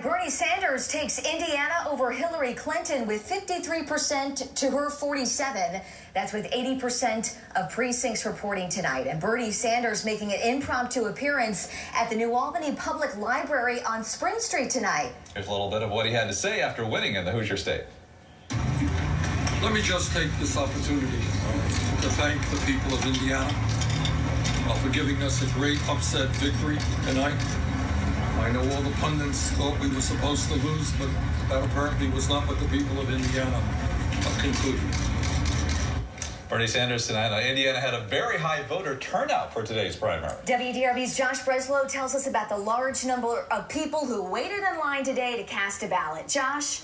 Bernie Sanders takes Indiana over Hillary Clinton with 53% to her 47%. That's with 80% of precincts reporting tonight. And Bernie Sanders making an impromptu appearance at the New Albany Public Library on Spring Street tonight. Here's a little bit of what he had to say after winning in the Hoosier State. Let me just take this opportunity to thank the people of Indiana for giving us a great upset victory tonight. I know all the pundits thought we were supposed to lose, but that apparently was not what the people of Indiana concluded. Bernie Sanders tonight. Indiana had a very high voter turnout for today's primary. WDRB's Josh Breslow tells us about the large number of people who waited in line today to cast a ballot. Josh?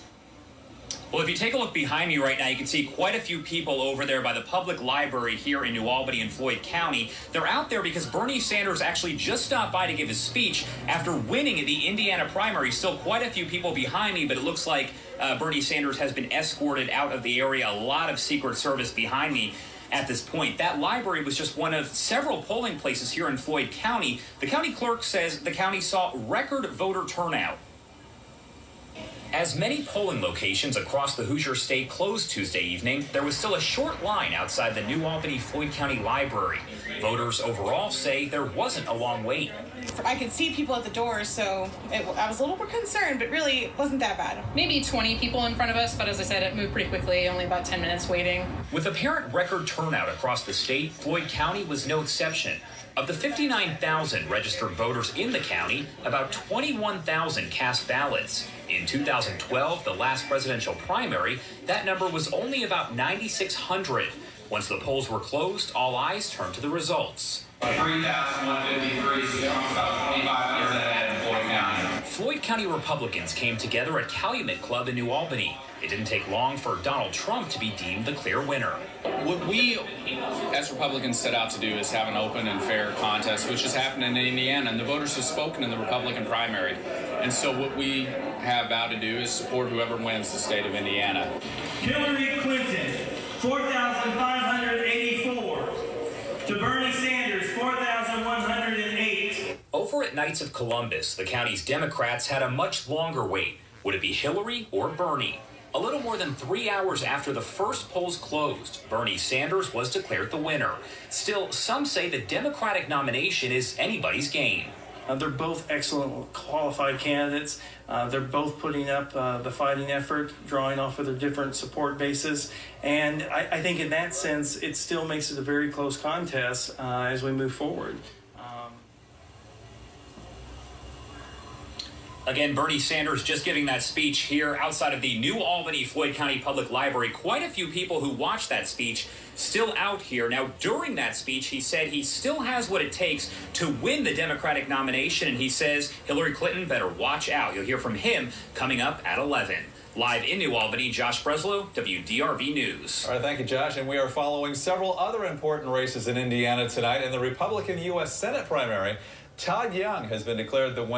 Well, if you take a look behind me right now, you can see quite a few people over there by the public library here in New Albany and Floyd County. They're out there because Bernie Sanders actually just stopped by to give his speech after winning the Indiana primary. Still quite a few people behind me, but it looks like Bernie Sanders has been escorted out of the area. A lot of Secret Service behind me at this point. That library was just one of several polling places here in Floyd County. The county clerk says the county saw record voter turnout. As many polling locations across the Hoosier State closed Tuesday evening, there was still a short line outside the New Albany Floyd County Library. Voters overall say there wasn't a long wait. I could see people at the door, so I was a little more concerned, but really it wasn't that bad. Maybe 20 people in front of us, but as I said, it moved pretty quickly, only about 10 minutes waiting. With apparent record turnout across the state, Floyd County was no exception. Of the 59,000 registered voters in the county, about 21,000 cast ballots. In 2012, the last presidential primary, that number was only about 9,600. Once the polls were closed, all eyes turned to the results. 3,153, about 25% ahead in Floyd County. Floyd County Republicans came together at Calumet Club in New Albany. It didn't take long for Donald Trump to be deemed the clear winner. What we, as Republicans, set out to do is have an open and fair contest, which has happened in Indiana, and the voters have spoken in the Republican primary. And so what we have vowed to do is support whoever wins the state of Indiana. Hillary Clinton, 4,584. To Bernie Sanders, 4,108. Over at Knights of Columbus, the county's Democrats had a much longer wait. Would it be Hillary or Bernie? A little more than 3 hours after the first polls closed, Bernie Sanders was declared the winner. Still, some say the Democratic nomination is anybody's game. They're both excellent, qualified candidates. They're both putting up the fighting effort, drawing off of their different support bases. And I think in that sense, it still makes it a very close contest as we move forward. Again, Bernie Sanders just giving that speech here outside of the New Albany Floyd County Public Library. Quite a few people who watched that speech still out here. Now, during that speech, he said he still has what it takes to win the Democratic nomination, and he says Hillary Clinton better watch out. You'll hear from him coming up at 11. Live in New Albany, Josh Breslow, WDRB News. All right, thank you, Josh. And we are following several other important races in Indiana tonight. In the Republican U.S. Senate primary, Todd Young has been declared the winner.